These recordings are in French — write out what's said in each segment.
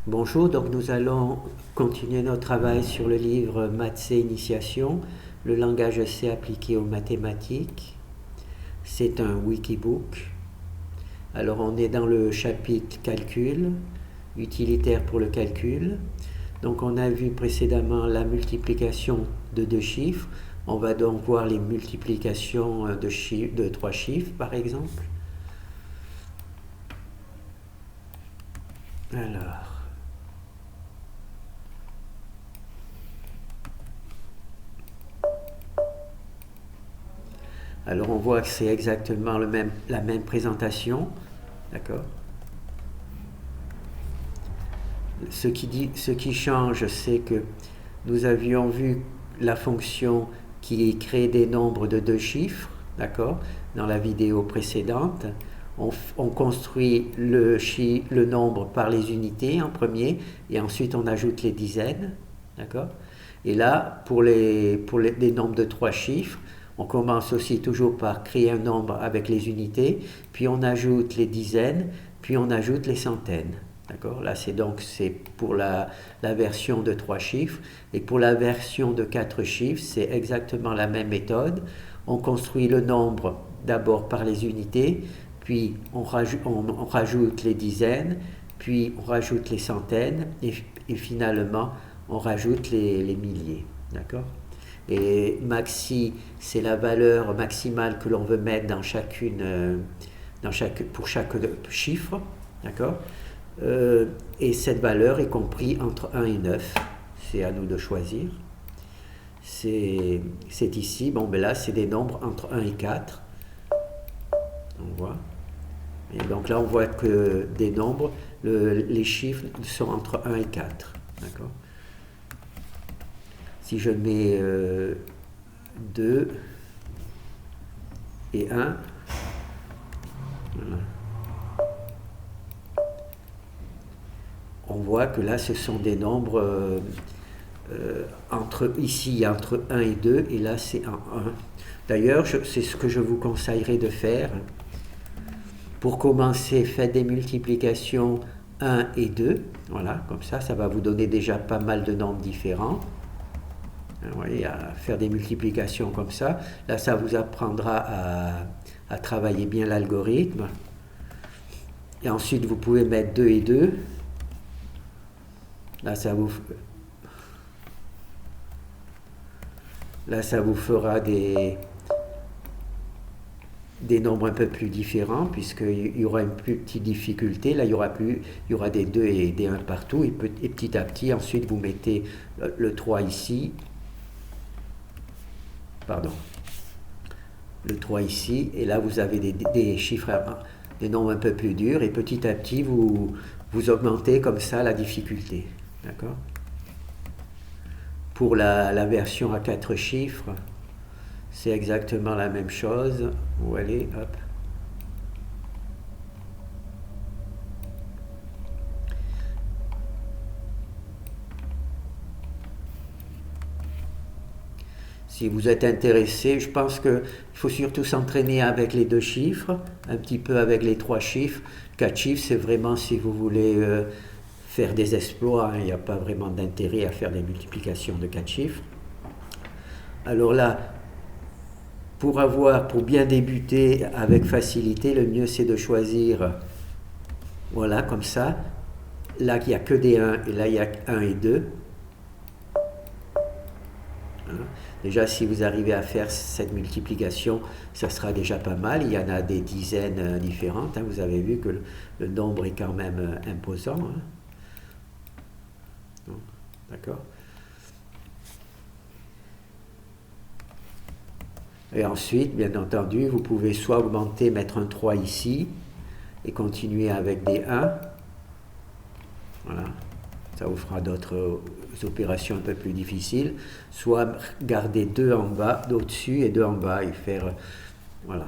Bonjour, donc nous allons continuer notre travail sur le livre Maths C Initiation, le langage C appliqué aux mathématiques. C'est un wikibook. Alors on est dans le chapitre calcul, utilitaire pour le calcul. Donc on a vu précédemment la multiplication de deux chiffres. On va donc voir les multiplications de trois chiffres par exemple. Alors on voit que c'est exactement la même présentation, d'accord. Ce qui change, c'est que nous avions vu la fonction qui crée des nombres de deux chiffres, d'accord, dans la vidéo précédente. On construit le nombre par les unités en premier, et ensuite on ajoute les dizaines, d'accord. Et là, pour les nombres de trois chiffres, on commence aussi toujours par créer un nombre avec les unités, puis on ajoute les dizaines, puis on ajoute les centaines. D'accord. Là, c'est pour la version de trois chiffres. Et pour la version de quatre chiffres, c'est exactement la même méthode. On construit le nombre d'abord par les unités, puis on rajoute les dizaines, puis on rajoute les centaines, et finalement, on rajoute les milliers. D'accord. Et maxi, c'est la valeur maximale que l'on veut mettre pour chaque chiffre. D'accord. Et cette valeur est comprise entre 1 et 9. C'est à nous de choisir. C'est ici. Bon, ben là, c'est des nombres entre 1 et 4. On voit. Et donc là, on voit que des nombres, les chiffres sont entre 1 et 4. D'accord. Si je mets 2 et 1, voilà. On voit que là, ce sont des nombres ici, entre 1 et 2, et là, c'est en 1. D'ailleurs, c'est ce que je vous conseillerais de faire. Pour commencer, faites des multiplications 1 et 2. Voilà, comme ça va vous donner déjà pas mal de nombres différents. Vous voyez, à faire des multiplications comme ça. Là, ça vous apprendra à travailler bien l'algorithme. Et ensuite, vous pouvez mettre 2 et 2. Là, ça vous fera des nombres un peu plus différents, puisqu'il y aura une plus petite difficulté. Là, il y aura des 2 et des 1 partout. Et petit à petit, ensuite, vous mettez le 3 ici. Pardon. Le 3 ici. Et là, vous avez des chiffres, des nombres un peu plus durs. Et petit à petit, vous augmentez comme ça la difficulté. D'accord. Pour la version à 4 chiffres, c'est exactement la même chose. Où aller, hop. Si vous êtes intéressé, je pense qu'il faut surtout s'entraîner avec les deux chiffres, un petit peu avec les trois chiffres. 4 chiffres, c'est vraiment si vous voulez faire des exploits, hein. Il n'y a pas vraiment d'intérêt à faire des multiplications de 4 chiffres. Alors là, pour bien débuter avec facilité, le mieux c'est de choisir, voilà, comme ça. Là, il n'y a que des 1 et là, il y a 1 et 2. Déjà, si vous arrivez à faire cette multiplication, ça sera déjà pas mal. Il y en a des dizaines différentes, hein. Vous avez vu que le nombre est quand même imposant, hein. D'accord. Et ensuite, bien entendu, vous pouvez soit augmenter, mettre un 3 ici, et continuer avec des 1. Voilà. Ça vous fera d'autres opérations un peu plus difficiles. Soit garder 2 en bas, au-dessus et 2 en bas, et faire... Voilà.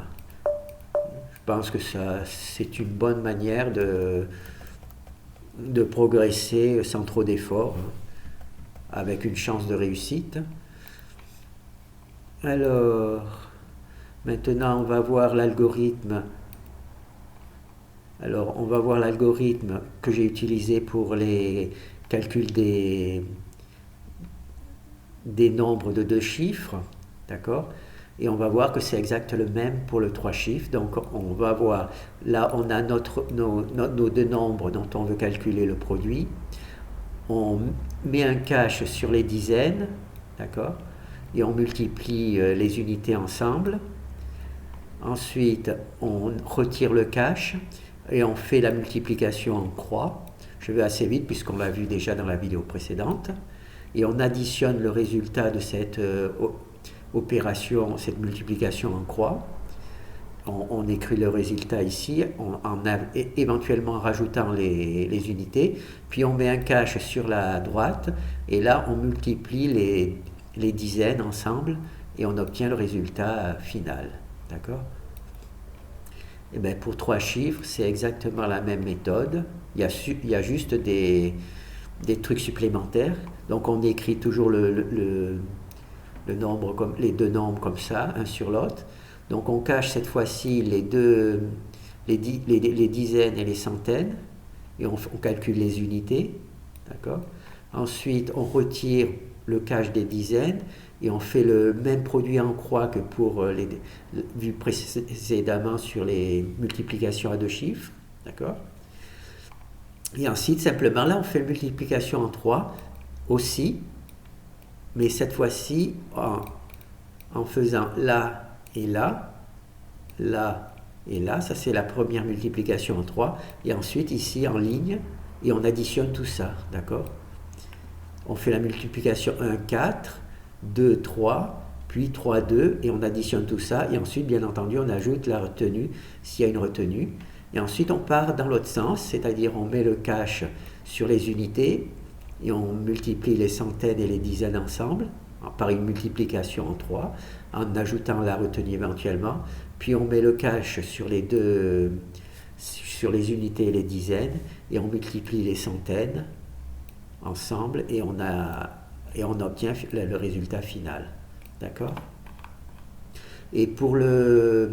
Je pense que c'est une bonne manière de progresser sans trop d'efforts, hein, avec une chance de réussite. Alors, maintenant, on va voir l'algorithme Alors, on va voir l'algorithme que j'ai utilisé pour les calculs des nombres de 2 chiffres, d'accord? Et on va voir que c'est exact le même pour le 3 chiffres. Donc, on va voir, là, on a nos 2 nombres dont on veut calculer le produit. On met un cache sur les dizaines, d'accord? Et on multiplie les unités ensemble. Ensuite, on retire le cache et on fait la multiplication en croix. Je vais assez vite puisqu'on l'a vu déjà dans la vidéo précédente. Et on additionne le résultat de cette opération, cette multiplication en croix. On écrit le résultat ici, éventuellement en rajoutant les unités, puis on met un cache sur la droite, et là on multiplie les dizaines ensemble, et on obtient le résultat final. D'accord? Et bien pour 3 chiffres, c'est exactement la même méthode. Il y a juste des trucs supplémentaires. Donc on écrit toujours le nombre les 2 nombres comme ça, un sur l'autre. Donc on cache cette fois-ci les dizaines et les centaines, et on calcule les unités. D'accord? Ensuite, on retire le cache des dizaines, et on fait le même produit en croix que pour vu précédemment sur les multiplications à 2 chiffres. D'accord? Et ensuite, simplement, là, on fait la multiplication en 3 aussi, mais cette fois-ci en faisant là et là, là et là. Ça, c'est la première multiplication en 3. Et ensuite, ici, en ligne, et on additionne tout ça. D'accord? On fait la multiplication 1, 4, 2, 3, puis 3, 2, et on additionne tout ça. Et ensuite, bien entendu, on ajoute la retenue, s'il y a une retenue. Et ensuite, on part dans l'autre sens, c'est-à-dire on met le cache sur les unités, et on multiplie les centaines et les dizaines ensemble, par une multiplication en 3, en ajoutant la retenue éventuellement. Puis on met le cache sur les unités et les dizaines, et on multiplie les centaines ensemble, et on obtient le résultat final. D'accord? Et pour la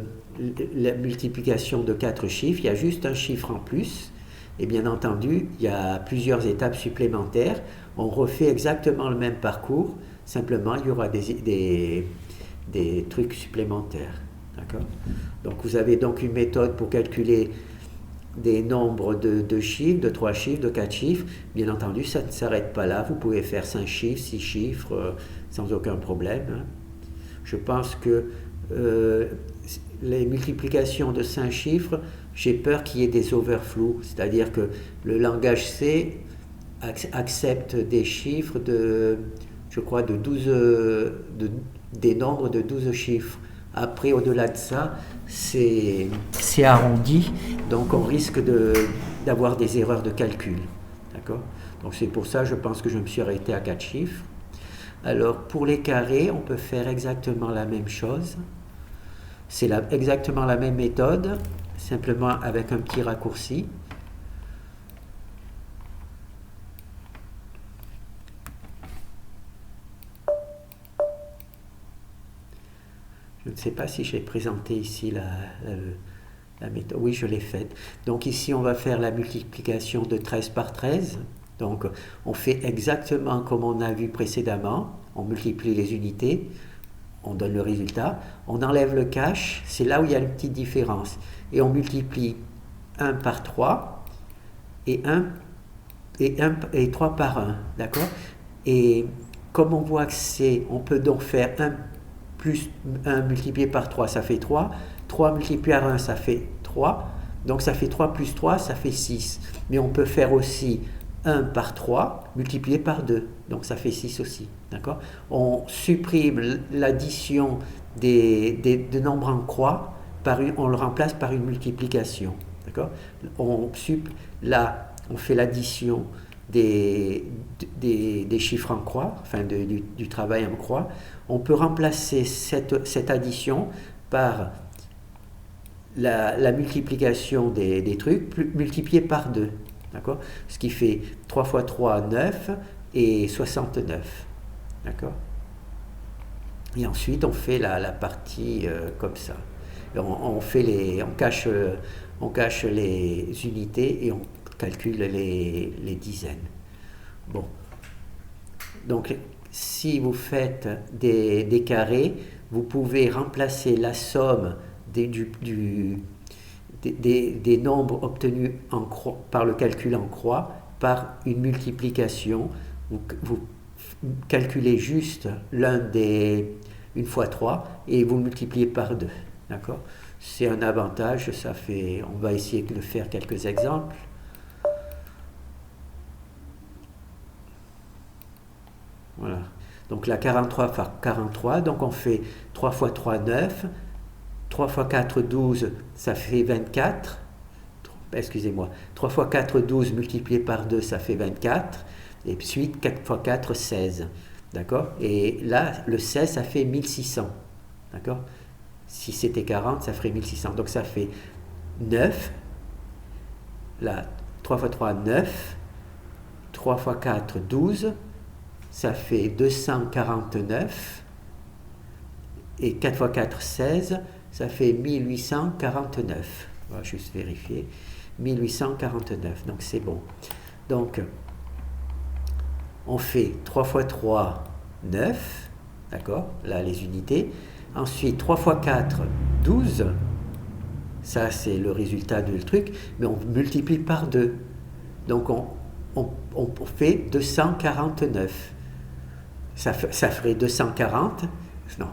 multiplication de 4 chiffres, il y a juste un chiffre en plus. Et bien entendu, il y a plusieurs étapes supplémentaires. On refait exactement le même parcours, simplement il y aura des trucs supplémentaires. D'accord? Donc vous avez donc une méthode pour calculer des nombres de 2 chiffres, de 3 chiffres, de 4 chiffres. Bien entendu, ça ne s'arrête pas là. Vous pouvez faire 5 chiffres, 6 chiffres, sans aucun problème. Hein. Je pense que les multiplications de 5 chiffres, j'ai peur qu'il y ait des overflows, c'est-à-dire que le langage C accepte des chiffres je crois, des nombres de 12 chiffres. Après, au-delà de ça, c'est arrondi, donc on risque d'avoir des erreurs de calcul. D'accord? Donc c'est pour ça, je pense que je me suis arrêté à 4 chiffres. Alors, pour les carrés, on peut faire exactement la même chose. C'est exactement la même méthode, simplement avec un petit raccourci. Je ne sais pas si j'ai présenté ici la méthode. Oui, je l'ai faite. Donc ici, on va faire la multiplication de 13 par 13. Donc on fait exactement comme on a vu précédemment. On multiplie les unités, on donne le résultat. On enlève le cache, c'est là où il y a une petite différence. Et on multiplie 1 par 3 et 3 par 1. D'accord? Et comme on voit que on peut donc faire 1 plus 1 multiplié par 3, ça fait 3. 3 multiplié par 1, ça fait 3. Donc ça fait 3 plus 3, ça fait 6. Mais on peut faire aussi 1 par 3 multiplié par 2. Donc ça fait 6 aussi. D'accord? On supprime l'addition des nombres en croix, on le remplace par une multiplication. D'accord? Là, on fait l'addition des chiffres en croix, enfin du travail en croix. On peut remplacer cette addition par la multiplication des trucs multiplié par 2. D'accord? Ce qui fait 3 fois 3, 9 et 69. D'accord? Et ensuite, on fait la partie comme ça. On cache on cache les unités et on calcule les dizaines. Bon. Donc, si vous faites des carrés, vous pouvez remplacer la somme des nombres obtenus par le calcul en croix par une multiplication. Vous calculez juste une fois 3 et vous le multipliez par 2. D'accord ? C'est un avantage, on va essayer de faire quelques exemples. Voilà. Donc là, 43 par 43, donc on fait 3 fois 3, 9. 3 fois 4, 12, ça fait 24. Excusez-moi. 3 fois 4, 12 multiplié par 2, ça fait 24. Et puis 4 fois 4, 16. D'accord ? Et là, le 16, ça fait 1600. D'accord ? Si c'était 40, ça ferait 1600. Donc ça fait 9. Là, 3 fois 3, 9. 3 fois 4, 12. Ça fait 249. Et 4 fois 4, 16. Ça fait 1849. On va juste vérifier. 1849. Donc c'est bon. Donc, on fait 3 fois 3, 9. D'accord ? Là, les unités. Ensuite, 3 fois 4, 12. Ça, c'est le résultat du truc. Mais on multiplie par 2. Donc, on fait 249. Ça ferait 240. Non.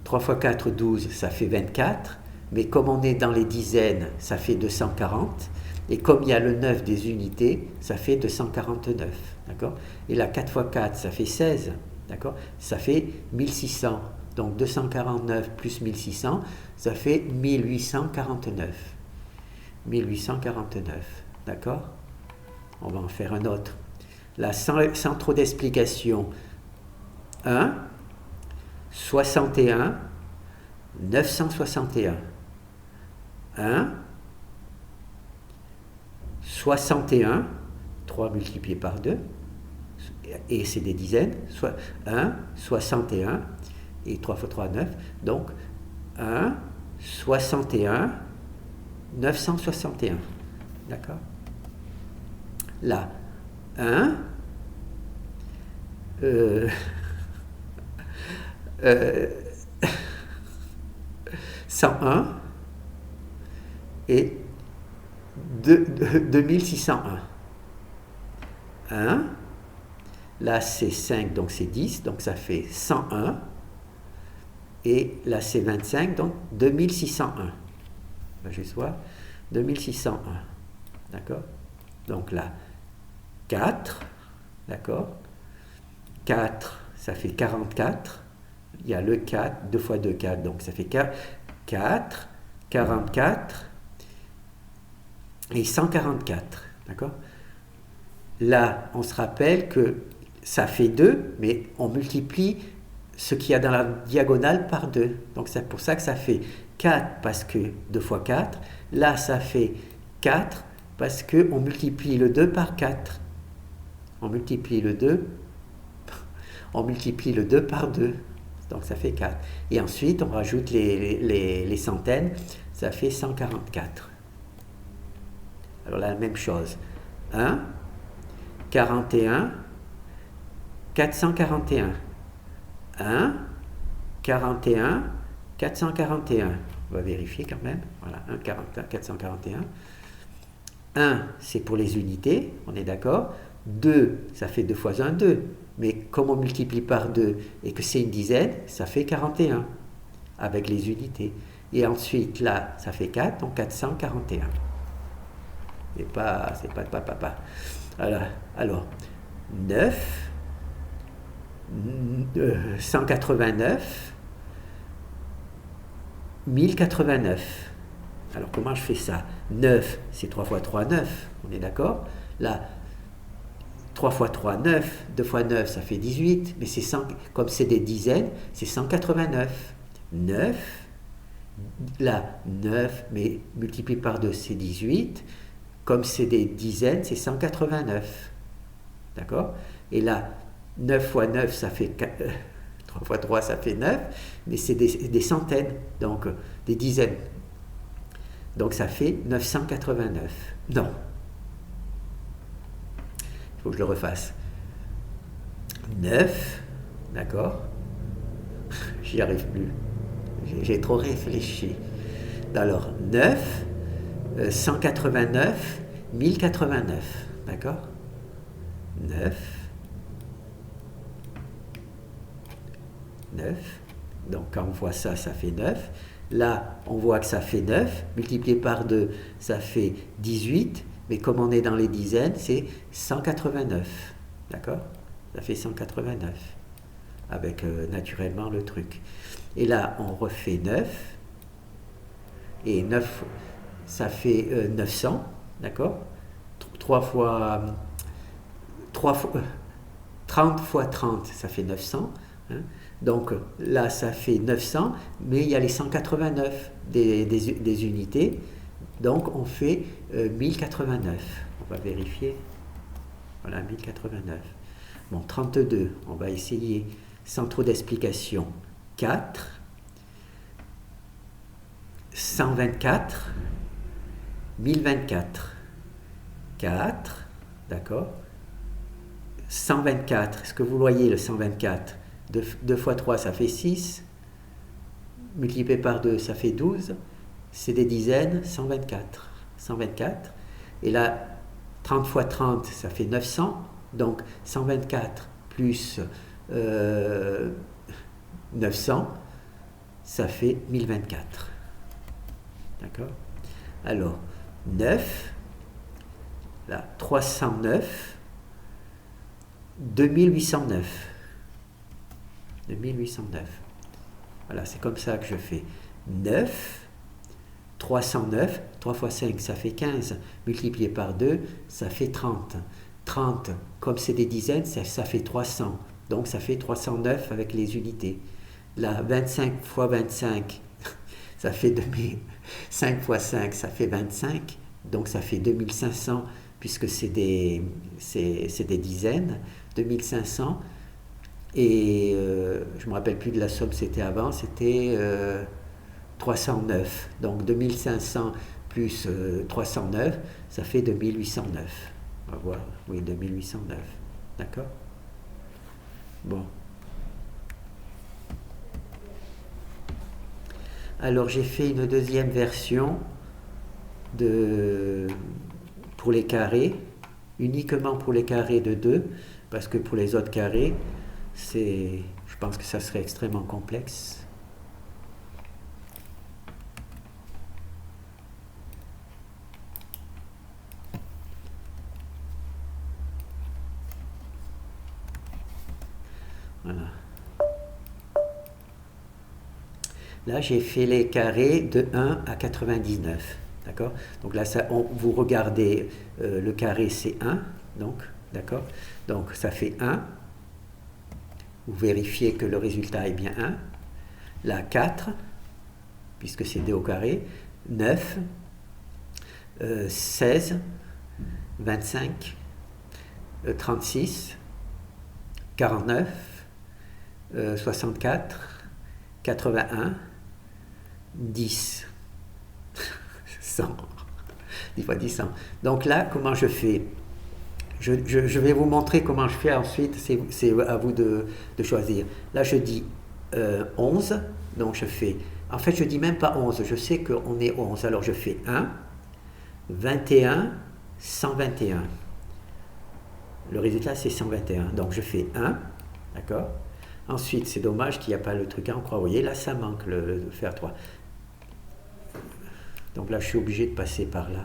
3 fois 4, 12, ça fait 24. Mais comme on est dans les dizaines, ça fait 240. Et comme il y a le 9 des unités, ça fait 249. D'accord ? Et là, 4 fois 4, ça fait 16. D'accord ? Ça fait 1600. Donc 249 plus 1600, ça fait 1849. 1849. D'accord ? On va en faire un autre. Là, sans trop d'explication. 1, 61, 961. 1, 61, 3 multiplié par 2, et c'est des dizaines, soit 1, 61, et 3 fois 3, 9, donc 1, 61, 961. D'accord ? Là, 1, 101 et 2601. 1, là c'est 5, donc c'est 10, donc ça fait 101. Et là c'est 25, donc 2601. On va juste voir. 2601. D'accord ? Donc là, 4. D'accord ? 4, ça fait 44. Il y a le 4, 2 fois 2, 4, donc ça fait 4, 44 et 144. D'accord ? Là, on se rappelle que ça fait 2, mais on multiplie ce qu'il y a dans la diagonale par 2. Donc c'est pour ça que ça fait 4 parce que 2 fois 4. Là, ça fait 4 parce qu'on multiplie le 2 par 4. On multiplie le 2 par 2. Donc ça fait 4. Et ensuite, on rajoute les centaines. Ça fait 144. Alors la même chose. 1, 41, 441. 1, 41, 441. On va vérifier quand même. Voilà, 1, 41, 441. 1, c'est pour les unités, on est d'accord. 2, ça fait 2 fois 1, 2. Mais comme on multiplie par 2 et que c'est une dizaine, ça fait 41 avec les unités. Et ensuite, là, ça fait 4, donc 441. C'est pas papa. Alors 9, 189, 1089. Alors comment je fais ça ? 9, c'est 3 fois 3, 9. On est d'accord ? Là, 3 fois 3, 9. 2 fois 9, ça fait 18. Mais c'est 100, comme c'est des dizaines, c'est 189. 9. Là, 9, mais multiplié par 2, c'est 18. Comme c'est des dizaines, c'est 189. D'accord ? Et là, 9 fois 9, ça fait 4, 3 fois 3, ça fait 9. Mais c'est des centaines, donc des dizaines. Donc ça fait 989. Non. Il faut que je le refasse. 9, d'accord? J'y arrive plus. J'ai trop réfléchi. Alors, 9, 189, 1089, d'accord? 9, 9. Donc, quand on voit ça, ça fait 9. Là, on voit que ça fait 9. Multiplié par 2, ça fait 18. Mais comme on est dans les dizaines, c'est 189. D'accord? Ça fait 189. Avec naturellement le truc. Et là, on refait 9. Et 9, ça fait 900. D'accord? 3 fois... 3 fois... 30 fois 30, ça fait 900. Hein? Donc là, ça fait 900, mais il y a les 189 des unités. Donc on fait 1089. On va vérifier. Voilà, 1089. Bon, 32, on va essayer sans trop d'explications. 4, 124, 1024. 4, d'accord? 124, est-ce que vous voyez le 124? 2 fois 3, ça fait 6. Multiplié par 2, ça fait 12. C'est des dizaines, 124. 124. Et là, 30 fois 30, ça fait 900. Donc 124 plus 900, ça fait 1024. D'accord? Alors, 9, là, 309, 2809. 2809. Voilà, c'est comme ça que je fais. 9, 309, 3 fois 5, ça fait 15. Multiplié par 2, ça fait 30. 30, comme c'est des dizaines, ça fait 300. Donc ça fait 309 avec les unités. Là, 25 fois 25, ça fait 2000. 5 fois 5, ça fait 25. Donc ça fait 2500, puisque c'est des dizaines. 2500. Et je ne me rappelle plus de la somme, c'était avant, c'était 309. Donc 2500 plus 309, ça fait 2809. On va voir, oui, 2809. D'accord? Bon. Alors j'ai fait une deuxième version pour les carrés, uniquement pour les carrés de 2, parce que pour les autres carrés, je pense que ça serait extrêmement complexe. Voilà. Là, j'ai fait les carrés de 1 à 99. D'accord? Donc là, vous regardez, le carré, c'est 1. Donc, d'accord? Donc, ça fait 1. Vous vérifiez que le résultat est bien 1. Là, 4, puisque c'est 2 au carré. 9, 16, 25, 36, 49, 64, 81, 10. 100. 10 fois 10, 100. Donc là, comment je fais? Je vais vous montrer comment je fais ensuite, c'est à vous de choisir. Là, je dis 11, donc je fais... En fait, je dis même pas 11, je sais qu'on est 11, alors je fais 1, 21, 121. Le résultat, c'est 121. Donc je fais 1, d'accord? Ensuite, c'est dommage qu'il n'y a pas le truc à en croix. Vous voyez, là, ça manque le faire 3. Donc là, je suis obligé de passer par là.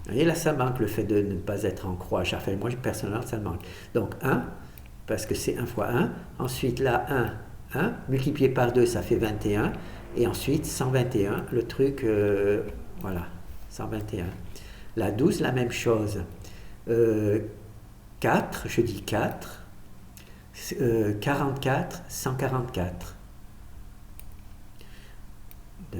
Vous voyez, là, ça manque le fait de ne pas être en croix. Enfin, moi, personnellement, ça manque. Donc 1, parce que c'est 1 fois 1. Ensuite, là, 1, multiplié par 2, ça fait 21. Et ensuite, 121, le truc, voilà, 121. La 12, la même chose. 4, je dis 4. 44, 144. 2.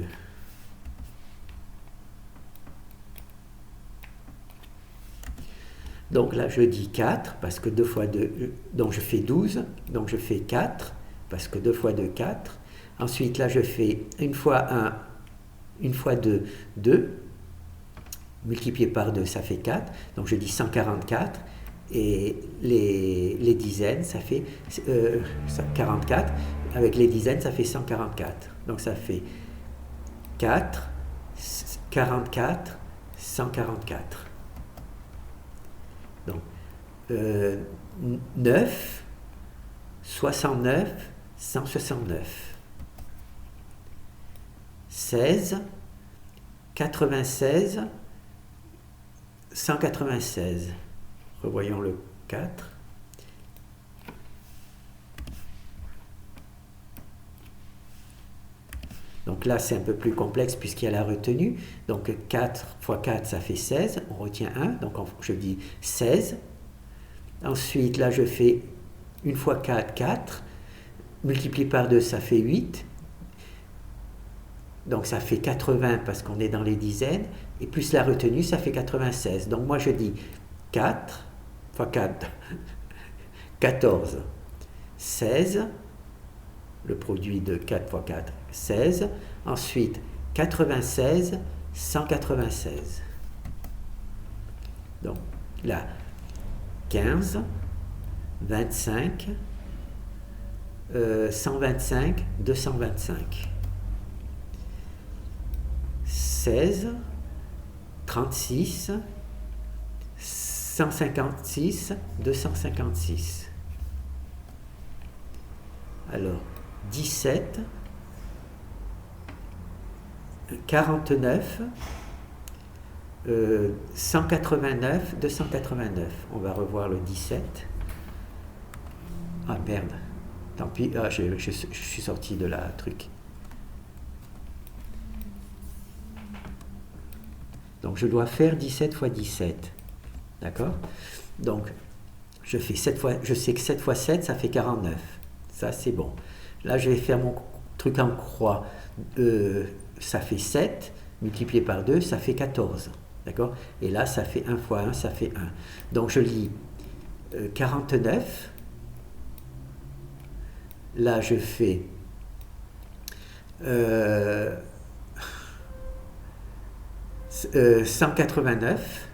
Donc là, je dis 4, parce que 2 fois 2, donc je fais 12, donc je fais 4, parce que 2 fois 2, 4. Ensuite, là, je fais 1 fois 1, 1 fois 2, 2. Multiplié par 2, ça fait 4. Donc je dis 144. Et les dizaines, ça fait 44. Avec les dizaines, ça fait 144. Donc ça fait 4, 44, 144. Donc 9, 69, 169. 16, 96, 196. Revoyons le 4. Donc là, c'est un peu plus complexe puisqu'il y a la retenue. Donc 4 fois 4, ça fait 16. On retient 1. Donc je dis 16. Ensuite, là, je fais 1 fois 4, 4. Multiplié par 2, ça fait 8. Donc ça fait 80 parce qu'on est dans les dizaines. Et plus la retenue, ça fait 96. Donc moi, je dis 4 fois 4, 14. 16. Le produit de 4 fois 4, 16. Ensuite, 96, 196. Donc là, 15, 25, 125, 225. 16, 36, 156, 256. Alors, 17, 49, 189, 289. On va revoir le 17. Ah merde, tant pis, je suis sorti de la truc. Donc je dois faire 17 fois 17. D'accord? Donc je fais 7 fois, je sais que 7 fois 7, ça fait 49. Ça c'est bon. Là je vais faire mon truc en croix. Ça fait 7, multiplié par 2, ça fait 14. D'accord? Et là ça fait 1 fois 1, ça fait 1. Donc je lis 49. Là je fais 189,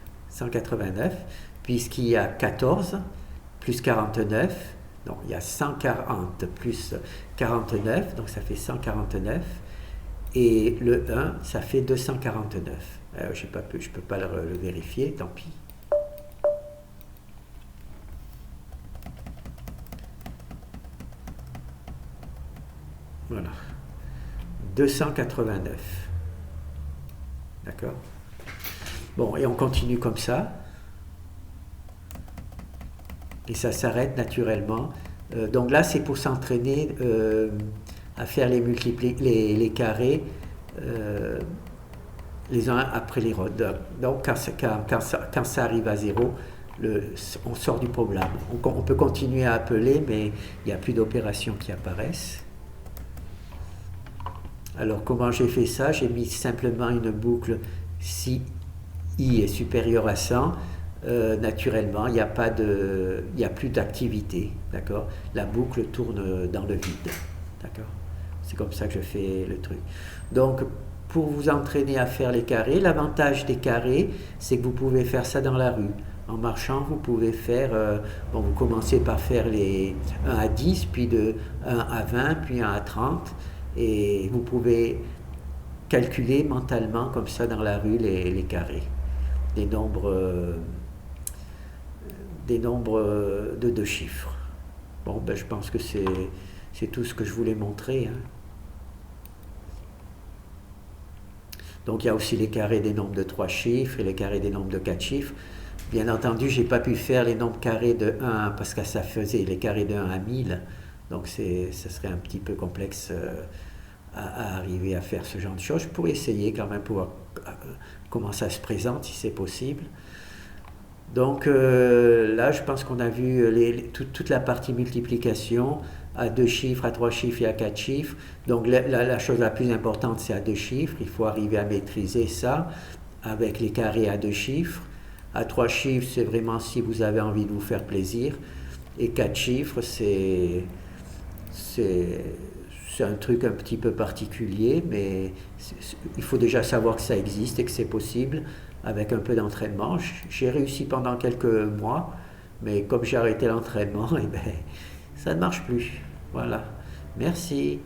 puisqu'il y a 14 plus 49, donc il y a 140 plus 49, donc ça fait 149, et le 1, ça fait 249. Je ne peux pas le vérifier, tant pis. Voilà. 289. D'accord? Bon, et on continue comme ça. Et ça s'arrête naturellement. Donc là, c'est pour s'entraîner à faire les carrés les uns après les autres. Donc quand ça arrive à 0, on sort du problème. On peut continuer à appeler, mais il n'y a plus d'opérations qui apparaissent. Alors comment j'ai fait ça? J'ai mis simplement une boucle si i est supérieur à 100. Naturellement, il n'y a plus d'activité, d'accord? La boucle tourne dans le vide, d'accord? C'est comme ça que je fais le truc. Donc, pour vous entraîner à faire les carrés, l'avantage des carrés, c'est que vous pouvez faire ça dans la rue. En marchant, vous pouvez faire, vous commencez par faire les 1 à 10, puis de 1 à 20, puis 1 à 30, et vous pouvez calculer mentalement, comme ça, dans la rue, les carrés. Des nombres de 2 chiffres. Bon, je pense que c'est tout ce que je voulais montrer. Hein. Donc, il y a aussi les carrés des nombres de 3 chiffres et les carrés des nombres de 4 chiffres. Bien entendu, je n'ai pas pu faire les nombres carrés de 1 parce que ça faisait les carrés de 1 à 1000. Donc, ce serait un petit peu complexe à arriver à faire ce genre de choses. Je pourrais essayer quand même pour voir comment ça se présente, si c'est possible. Donc là, je pense qu'on a vu toute la partie multiplication à 2 chiffres, à 3 chiffres et à 4 chiffres. Donc la chose la plus importante, c'est à 2 chiffres. Il faut arriver à maîtriser ça avec les carrés à 2 chiffres. À 3 chiffres, c'est vraiment si vous avez envie de vous faire plaisir. Et 4 chiffres, c'est, c'est un truc un petit peu particulier, mais il faut déjà savoir que ça existe et que c'est possible avec un peu d'entraînement. J'ai réussi pendant quelques mois, mais comme j'ai arrêté l'entraînement, eh ben, ça ne marche plus. Voilà. Merci.